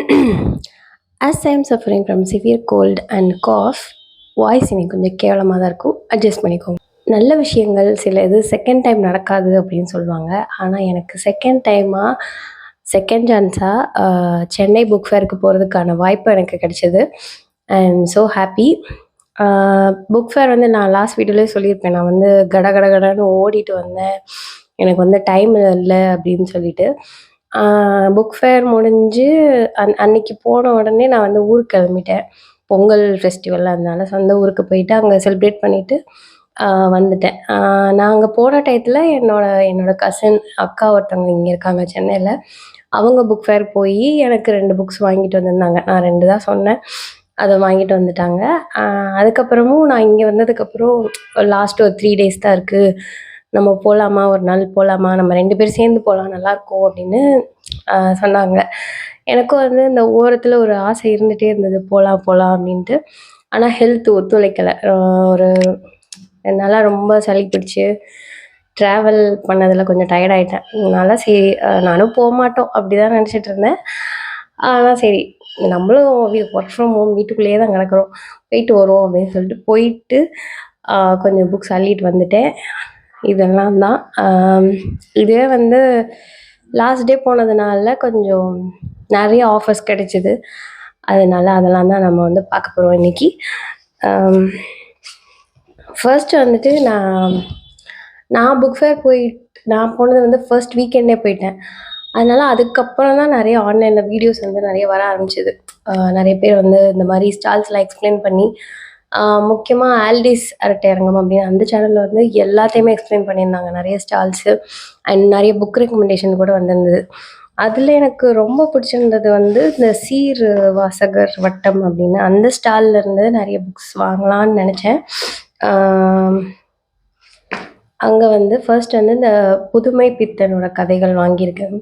As I am suffering from severe cold and cough, voice இன்னைக்கு கொஞ்சம் கேவலமாக தான் இருக்கும். அட்ஜஸ்ட் பண்ணிக்கோங்க. நல்ல விஷயங்கள் சில இது செகண்ட் டைம் நடக்காது அப்படின்னு சொல்லுவாங்க. ஆனால் எனக்கு செகண்ட் டைமாக செகண்ட் சான்ஸாக சென்னை புக் ஃபேருக்கு போகிறதுக்கான வாய்ப்பு எனக்கு கிடைச்சது. I am so happy. Book fair வந்து நான் லாஸ்ட் வீடியோலேயே சொல்லியிருப்பேன். நான் வந்து கட கட கடன்னு ஓடிட்டு வந்தேன். எனக்கு வந்து டைம் இல்லை அப்படின்னு சொல்லிட்டு. புக் ஃபேர் முடிஞ்சு அன்னைக்கு போன உடனே நான் வந்து ஊருக்கு கிளம்பிட்டேன். பொங்கல் ஃபெஸ்டிவல் அதனால சொந்த ஊருக்கு போயிட்டு அங்கே செலிப்ரேட் பண்ணிவிட்டு வந்துட்டேன். நான் அங்கே போன டயத்தில் என்னோட கசின் அக்கா ஒருத்தவங்க இங்கே இருக்காங்க சென்னையில். அவங்க புக் ஃபேர் போய் எனக்கு 2 புக்ஸ் வாங்கிட்டு வந்திருந்தாங்க. நான் 2 தான் சொன்னேன். அதை வாங்கிட்டு வந்துட்டாங்க. அதுக்கப்புறமும் நான் இங்கே வந்ததுக்கப்புறம் லாஸ்ட் ஒரு 3 டேஸ் தான் இருக்குது, நம்ம போகலாமா, ஒரு நாள் போகலாமா, நம்ம 2 பேரும் சேர்ந்து போகலாம், நல்லாயிருக்கும் அப்படின்னு சொன்னாங்க. எனக்கும் வந்து இந்த ஓரத்தில் ஒரு ஆசை இருந்துகிட்டே இருந்தது, போகலாம் போகலாம் அப்படின்ட்டு. ஆனால் ஹெல்த் ஒத்துழைக்கலை. ஒரு என்னால் ரொம்ப சளி பிடிச்சி ட்ராவல் பண்ணதில் கொஞ்சம் டயர்டாயிட்டேன். அதனால சரி நானும் போகமாட்டோம் அப்படி தான் நினச்சிட்டு இருந்தேன். ஆனால் சரி நம்மளும் ஒர்க் ஃப்ரம் ஹோம் வீட்டுக்குள்ளேயே தான் கிடக்குறோம், போயிட்டு வரோம் அப்படின்னு சொல்லிட்டு போயிட்டு கொஞ்சம் புக்ஸ் அள்ளிட்டு வந்துட்டேன். இதெல்லாம் தான். இதுவே வந்து லாஸ்ட் டே போனதுனால கொஞ்சம் நிறைய ஆஃபர்ஸ் கிடைச்சிது. அதனால அதெல்லாம் தான் நம்ம வந்து பார்க்க போகிறோம் இன்றைக்கி. ஃபர்ஸ்ட்டு வந்துட்டு நான் புக் ஃபேர் நான் போனது வந்து ஃபர்ஸ்ட் வீக்கெண்டே போயிட்டேன். அதனால் அதுக்கப்புறம் தான் நிறைய ஆன்லைனில் வீடியோஸ் வந்து நிறைய வர ஆரம்பிச்சிது. நிறைய பேர் வந்து இந்த மாதிரி ஸ்டால்ஸ்லாம் எக்ஸ்பிளைன் பண்ணி, முக்கியமாக ஆல்டிஸ் அரட்டை அரங்கம் அப்படின்னு அந்த சேனலில் வந்து எல்லாத்தையுமே எக்ஸ்பிளைன் பண்ணியிருந்தாங்க, நிறைய ஸ்டால்ஸு அண்ட் நிறைய புக் ரெக்கமெண்டேஷன் கூட வந்திருந்தது. அதில் எனக்கு ரொம்ப பிடிச்சிருந்தது வந்து இந்த சீர் வாசகர் வட்டம் அப்படின்னு அந்த ஸ்டால்லேருந்து நிறைய புக்ஸ் வாங்கலான்னு நினச்சேன். அங்கே வந்து ஃபர்ஸ்ட் வந்து இந்த புதுமை பித்தனோட கதைகள் வாங்கியிருக்கேன்.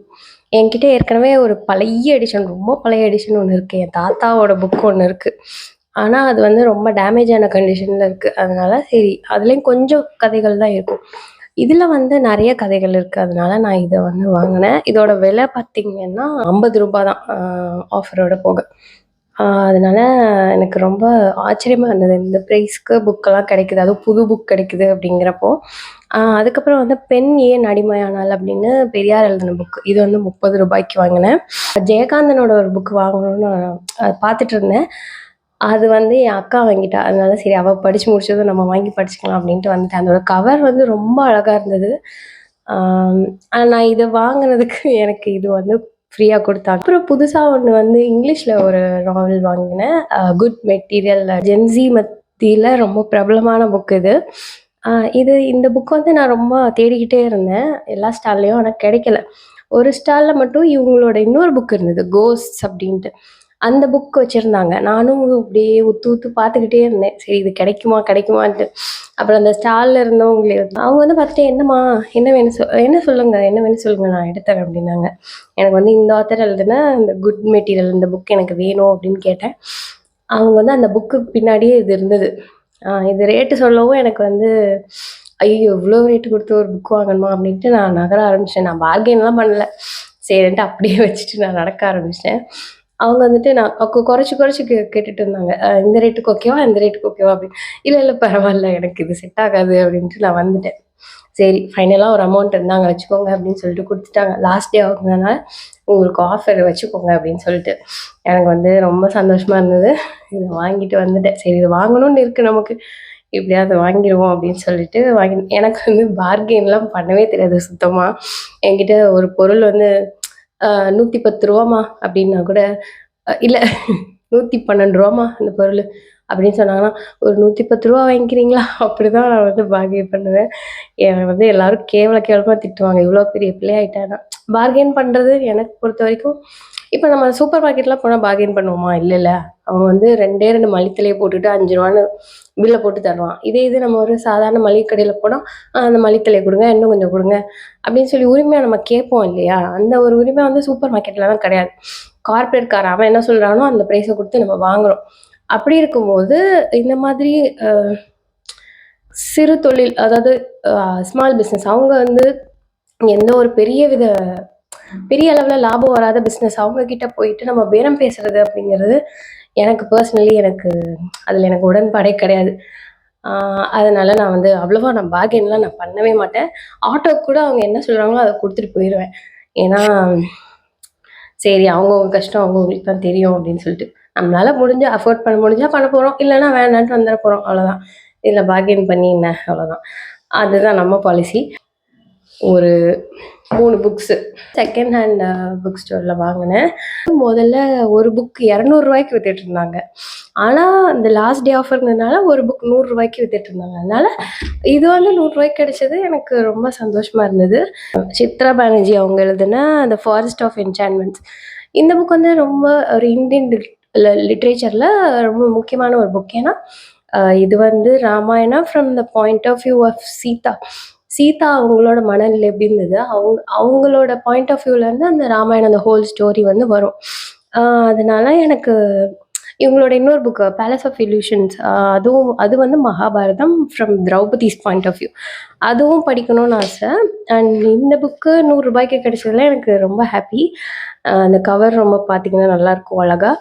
என்கிட்ட ஏற்கனவே ஒரு பழைய எடிஷன், ரொம்ப பழைய எடிஷன் ஒன்று இருக்குது. என் தாத்தாவோட புக் ஒன்று இருக்குது. ஆனால் அது வந்து ரொம்ப டேமேஜான கண்டிஷனில் இருக்குது. அதனால சரி அதுலேயும் கொஞ்சம் கதைகள் தான் இருக்கும். இதில் வந்து நிறைய கதைகள் இருக்குது. அதனால நான் இதை வந்து வாங்கினேன். இதோட விலை பார்த்திங்கன்னா 50 ரூபா தான், ஆஃபரோட போக. அதனால எனக்கு ரொம்ப ஆச்சரியமாக இருந்தது, இந்த ப்ரைஸ்க்கு புக்கெல்லாம் கிடைக்குது, அதுவும் புது புக் கிடைக்குது அப்படிங்கிறப்போ. அதுக்கப்புறம் வந்து பெண் ஏன் அடிமையானாள் அப்படின்னு பெரியார் எழுதின புக்கு, இது வந்து 30 ரூபாய்க்கு வாங்கினேன். ஜெயகாந்தனோட ஒரு புக் வாங்கணும்னு பார்த்துட்டு இருந்தேன். அது வந்து என் அக்கா வாங்கிட்டா. அதனால சரி அவள் படித்து முடிச்சதும் நம்ம வாங்கி படிச்சுக்கலாம் அப்படின்ட்டு வந்துட்டேன். அதோட கவர் வந்து ரொம்ப அழகாக இருந்தது. நான் இதை வாங்கினதுக்கு எனக்கு இது வந்து ஃப்ரீயாக கொடுத்தாங்க. அப்புறம் புதுசாக ஒன்று வந்து இங்கிலீஷில் ஒரு நாவல் வாங்கினேன், குட் மெட்டீரியல். ஜென்சி மத்தியில் ரொம்ப பிரபலமான புக் இது. இந்த புக் வந்து நான் ரொம்ப தேடிக்கிட்டே இருந்தேன் எல்லா ஸ்டால்லையும், ஆனால் கிடைக்கல. ஒரு ஸ்டாலில் மட்டும் இவங்களோட இன்னொரு புக் இருந்தது, கோஸ்ட்ஸ் அப்படின்ட்டு. அந்த புக் வச்சுருந்தாங்க. நானும் அப்படியே உத்து பார்த்துக்கிட்டே இருந்தேன், சரி இது கிடைக்குமான்ட்டு. அப்புறம் அந்த ஸ்டாலில் இருந்தவங்களே அவங்க வந்து பார்த்துட்டு, என்னம்மா என்ன வேணும் என்ன சொல்லுங்கள் நான் எடுத்துறேன் அப்படின்னாங்க. எனக்கு வந்து இந்த ஆத்தர் எழுதுன இந்த குட் மெட்டீரியல் இந்த புக் எனக்கு வேணும் அப்படின்னு கேட்டேன். அவங்க வந்து அந்த புக்கு பின்னாடியே இது இருந்தது. இது ரேட்டு சொல்லவும் எனக்கு வந்து ஐயோ இவ்வளோ ரேட்டு கொடுத்து ஒரு புக் வாங்கணுமா அப்படின்ட்டு நான் நகர ஆரம்பித்தேன். நான் பார்கெயின்லாம் பண்ணல, சரின்ட்டு அப்படியே வச்சுட்டு நான் நடக்க ஆரம்பிச்சிட்டேன். அவங்க வந்துட்டு நான் குறைச்சி கேட்டுட்டு இருந்தாங்க, இந்த ரேட்டுக்கு ஓகேவா, இந்த ரேட்டுக்கு ஓகேவா அப்படின்னு. இல்லை பரவாயில்ல, எனக்கு இது செட் ஆகாது அப்படின்ட்டு நான் வந்துட்டேன். சரி ஃபைனலாக ஒரு அமௌண்ட் இருந்தாங்க, வச்சுக்கோங்க அப்படின்னு சொல்லிட்டு கொடுத்துட்டாங்க. லாஸ்ட் டே ஆகுதுனால உங்களுக்கு ஆஃபர் வச்சுக்கோங்க அப்படின்னு சொல்லிட்டு எனக்கு வந்து ரொம்ப சந்தோஷமாக இருந்தது. இதை வாங்கிட்டு வந்துட்டேன். சரி இது வாங்கணும்னு இருக்குது நமக்கு, எப்படியாவது வாங்கிடுவோம் அப்படின்னு சொல்லிட்டு எனக்கு வந்து பார்கெயின்லாம் பண்ணவே தெரியாது சுத்தமாக. என்கிட்ட ஒரு பொருள் வந்து 110 ரூபாமா அப்படின்னா கூட, இல்லை 112 ரூபாமா அந்த பொருள் அப்படின்னு சொன்னாங்கன்னா, ஒரு 110 ரூபா வாங்கிக்கிறீங்களா அப்படி தான் நான் வந்து பார்கெயின் பண்ணுவேன். என்னை வந்து எல்லோரும் கேவலமாக திட்டுவாங்க, இவ்வளோ பெரிய பிள்ளையாயிட்டேன்னா. பார்கெயின் பண்ணுறது எனக்கு பொறுத்த வரைக்கும், இப்போ நம்ம சூப்பர் மார்க்கெட்லாம் போனால் பார்கெயின் பண்ணுவோமா, இல்லைல்ல. அவங்க வந்து 2 மளித்தலையை போட்டுட்டு 5 ரூபான்னு பில்லை போட்டு தருவான். இது நம்ம ஒரு சாதாரண மளிகை கடையில் போனால் அந்த மளித்தலையை கொடுங்க, இன்னும் கொஞ்சம் கொடுங்க அப்படின்னு சொல்லி உரிமையாக நம்ம கேட்போம் இல்லையா. அந்த ஒரு உரிமை வந்து சூப்பர் மார்க்கெட்லலாம் கிடையாது. கார்பரேட்காரன் அவன் என்ன சொல்கிறானோ அந்த ப்ரைஸை கொடுத்து நம்ம வாங்குகிறோம். அப்படி இருக்கும்போது இந்த மாதிரி சிறு தொழில், அதாவது ஸ்மால் பிஸ்னஸ், அவங்க வந்து எந்த ஒரு பெரிய வித பெரிய அளவில் லாபம் வராத பிஸ்னஸ் அவங்கக்கிட்ட போயிட்டு நம்ம பேரம் பேசுறது அப்படிங்கிறது எனக்கு பர்சனலி அதில் எனக்கு உடன்பாடே கிடையாது. அதனால நான் அவ்வளோவா பார்கென்லாம் நான் பண்ணவே மாட்டேன். ஆட்டோக்கு கூட அவங்க என்ன சொல்கிறாங்களோ அதை கொடுத்துட்டு போயிடுவேன். ஏன்னா சரி அவங்கவுங்க கஷ்டம் அவங்கவுங்களுக்கு தான் தெரியும் அப்படின்னு சொல்லிட்டு நம்மளால முடிஞ்சு அஃபோர்ட் பண்ண முடிஞ்சா பண்ண போகிறோம், இல்லைன்னா வேணான்ட்டு வந்துட போகிறோம், அவ்வளோதான். இதில் பார்கெயின் பண்ணி என்ன, அவ்வளோதான். அதுதான் நம்ம பாலிசி. ஒரு 3 புக்ஸு செகண்ட் ஹேண்ட் புக் ஸ்டோரில் வாங்கினேன். முதல்ல ஒரு புக் 200 வித்துட்டு இருந்தாங்க. ஆனால் இந்த லாஸ்ட் டே ஆஃபருங்கிறதுனால ஒரு புக் 100 வித்துட்டு இருந்தாங்க. அதனால இது 100 கிடைச்சது எனக்கு ரொம்ப சந்தோஷமா இருந்தது. சித்ரா பானர்ஜி அவங்க எழுதுன த ஃபாரஸ்ட் ஆஃப் என்சான்மெண்ட்ஸ். இந்த புக் ரொம்ப ஒரு இந்தியன் லிட்ரேச்சரில் ரொம்ப முக்கியமான ஒரு புக். ஏன்னா இது Ramayana from the point of view of Sita அவங்களோட மனநிலை எப்படி இருந்தது, அவங்களோட பாயிண்ட் ஆஃப் வியூலேருந்து அந்த ராமாயணம் அந்த ஹோல் ஸ்டோரி வரும். அதனால எனக்கு இவங்களோட இன்னொரு புக்கு பேலஸ் ஆஃப் இல்யூஷன்ஸ், அது Mahabharatam from Draupadi's point of view, அதுவும் படிக்கணும்னு ஆசை. அண்ட் இந்த புக்கு 100 கிடைச்சதுல எனக்கு ரொம்ப ஹாப்பி. அந்த கவர் ரொம்ப பார்த்தீங்கன்னா நல்லாயிருக்கும், அழகாக.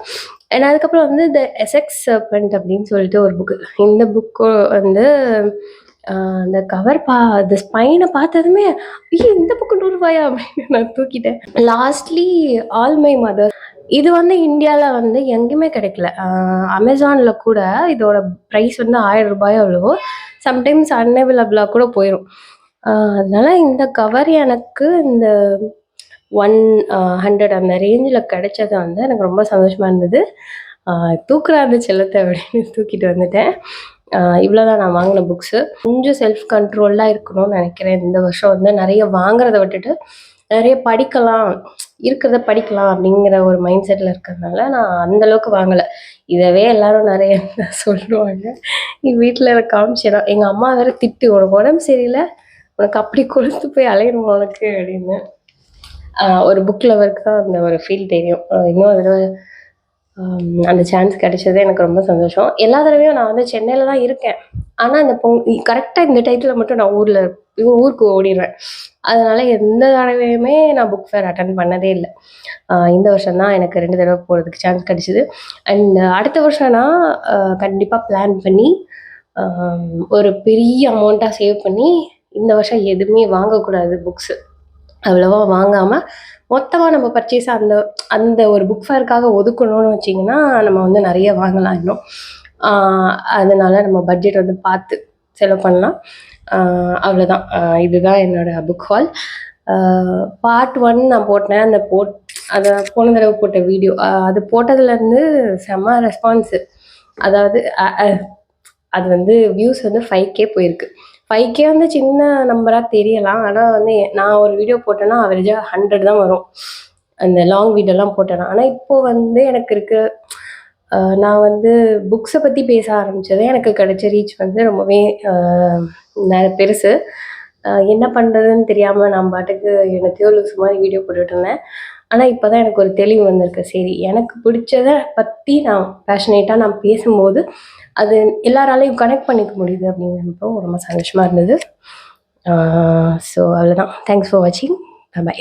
அண்ட் அதுக்கப்புறம் த எசெக்ஸ் சர்பெண்ட் அப்படின்னு சொல்லிட்டு ஒரு புக்கு. இந்த புக்கு அந்த கவர் அந்த ஸ்பைனை பார்த்ததுமே ஐயோ இந்த புக்கு 100 அப்படின்னு நான் தூக்கிட்டேன். லாஸ்ட்லி ஆல் மை மதர், இது இந்தியாவில் எங்கேயுமே கிடைக்கல. அமேசானில் கூட இதோட ப்ரைஸ் 1000 அவ்வளவோ, சம்டைம்ஸ் அன்அவைலபிளாக கூட போயிடும். அதனால இந்த கவர் எனக்கு இந்த 100 அந்த ரேஞ்சில் கிடைச்சது எனக்கு ரொம்ப சந்தோஷமாக இருந்தது. தூக்குறாரு செல்லத்தை அப்படின்னு தூக்கிட்டு வந்துட்டேன். இவ்வளோதான் நான் வாங்கின புக்ஸு. கொஞ்சம் செல்ஃப் கண்ட்ரோலாக இருக்கணும்னு நினைக்கிறேன். இந்த வருஷம் நிறைய வாங்குறத விட்டுட்டு நிறைய படிக்கலாம், இருக்கிறத படிக்கலாம் அப்படிங்கிற ஒரு மைண்ட் செட்டில் இருக்கிறதுனால நான் அந்தளவுக்கு வாங்கலை. இதவே எல்லாரும் நிறைய சொல்லுவாங்க. வீட்டில் எனக்கு காமிச்சேனா எங்கள் அம்மா வேறு திட்டு, உனக்கு உடம்பு சரியில்லை, உனக்கு அப்படி கொழுத்து போய் அலையணும் உனக்கு அப்படின்னு. ஒரு புக் லவருக்கு தான் அந்த ஒரு ஃபீல் தெரியும். இன்னும் அதில் அந்த சான்ஸ் கிடைச்சது எனக்கு ரொம்ப சந்தோஷம். எல்லா தடவையும் நான் சென்னையில் தான் இருக்கேன். ஆனால் இந்த கரெக்டாக இந்த டைத்தில் மட்டும் நான் ஊருக்கு ஓடிடுவேன். அதனால் எந்த தடவையுமே நான் புக் ஃபேர் அட்டன் பண்ணதே இல்லை. இந்த வருஷம் தான் எனக்கு 2 தடவை போகிறதுக்கு சான்ஸ் கிடச்சிது. அண்ட் அடுத்த வருஷம் நான் கண்டிப்பாக பிளான் பண்ணி ஒரு பெரிய அமௌண்ட்டாக சேவ் பண்ணி இந்த வருஷம் எதுவுமே வாங்கக்கூடாது, புக்ஸு அவ்வளோவா வாங்காமல் மொத்தமாக நம்ம பர்ச்சேஸ் அந்த ஒரு புக் ஃபேருக்காக ஒதுக்கணும்னு வச்சிங்கன்னா நம்ம நிறைய வாங்கலாம் இன்னும். அதனால நம்ம பட்ஜெட் பார்த்து செலவு பண்ணலாம். அவ்வளோதான். இதுதான் என்னோடய புக் ஹால். பார்ட் 1 நான் போட்டேன். அதை போன தடவை போட்ட வீடியோ, அது போட்டதுலேருந்து செம்ம ரெஸ்பான்ஸு. அதாவது அது வியூஸ் 5K போயிருக்கு. 5K சின்ன நம்பராக தெரியலாம். ஆனால் நான் ஒரு வீடியோ போட்டேன்னா அவரேஜாக 100 தான் வரும், அந்த லாங் வீடியோலாம் போட்டேன்னா. ஆனால் இப்போது எனக்கு நான் புக்ஸை பற்றி பேச ஆரம்பித்ததே எனக்கு கிடைச்ச ரீச் ரொம்பவே பெருசு. என்ன பண்ணுறதுன்னு தெரியாமல் நான் பாட்டுக்கு என்னத்தையோ லூஸ் மாதிரி வீடியோ போட்டுட்டு இருந்தேன். ஆனால் இப்போ தான் எனக்கு ஒரு தெளிவு வந்திருக்கு. சரி, எனக்கு பிடிச்சதை பற்றி நான் பேஷனேட்டாக நான் பேசும்போது அது எல்லாராலையும் கனெக்ட் பண்ணிக்க முடியுது அப்படிங்கிறப்போ ரொம்ப சந்தோஷமாக இருந்தது. ஸோ அவ்வளோதான். தேங்க்ஸ் ஃபார் வாட்சிங். பை.